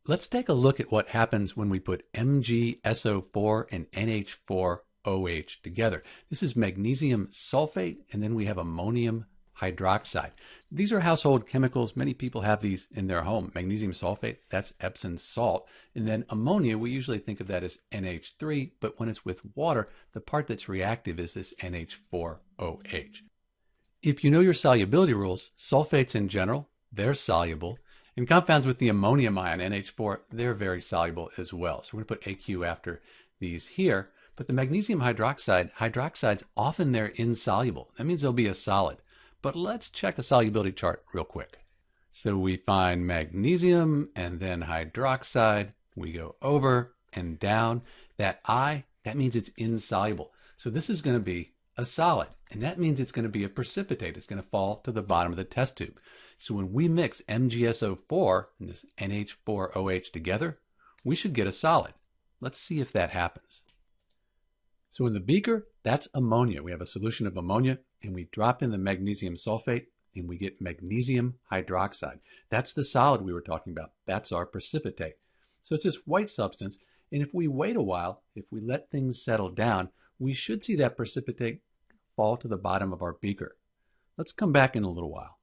Let's take a look at what happens when we put MgSO4 and NH4OH together. This is magnesium sulfate, and then we have ammonium hydroxide. These are household chemicals. Many people have these in their home. Magnesium sulfate, that's Epsom salt. And then ammonia, we usually think of that as NH3, but when it's with water, the part that's reactive is this NH4OH. If you know your solubility rules, sulfates in general, they're soluble. And compounds with the ammonium ion, NH4, they're very soluble as well. So we're going to put AQ after these here. But the magnesium hydroxide's often they're insoluble. That means they'll be a solid. But let's check a solubility chart real quick. So we find magnesium and then hydroxide. We go over and down. That I, that means it's insoluble. So this is going to be a solid. And that means it's going to be a precipitate. It's going to fall to the bottom of the test tube. So when we mix MgSO4 and this NH4OH together, we should get a solid. Let's see if that happens. So in the beaker, that's ammonia. We have a solution of ammonia, and we drop in the magnesium sulfate, and we get magnesium hydroxide. That's the solid we were talking about. That's our precipitate. So it's this white substance, and if we wait a while, if we let things settle down, we should see that precipitate fall to the bottom of our beaker. Let's come back in a little while.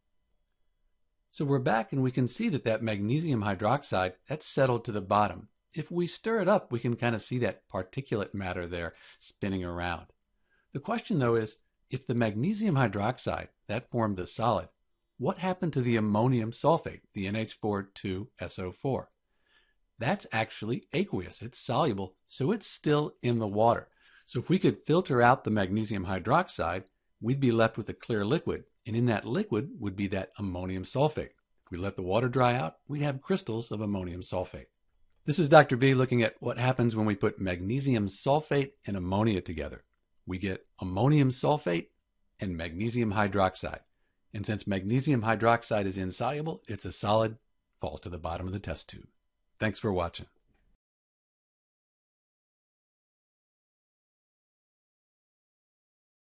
So we're back, and we can see that magnesium hydroxide, that's settled to the bottom. If we stir it up, we can kind of see that particulate matter there spinning around. The question, though, is if the magnesium hydroxide, that formed the solid, what happened to the ammonium sulfate, the NH4,2SO4? That's actually aqueous. It's soluble, so it's still in the water. So if we could filter out the magnesium hydroxide, we'd be left with a clear liquid, and in that liquid would be that ammonium sulfate. If we let the water dry out, we'd have crystals of ammonium sulfate. This is Dr. B looking at what happens when we put magnesium sulfate and ammonia together. We get ammonium sulfate and magnesium hydroxide. And since magnesium hydroxide is insoluble, it's a solid, falls to the bottom of the test tube. Thanks for watching.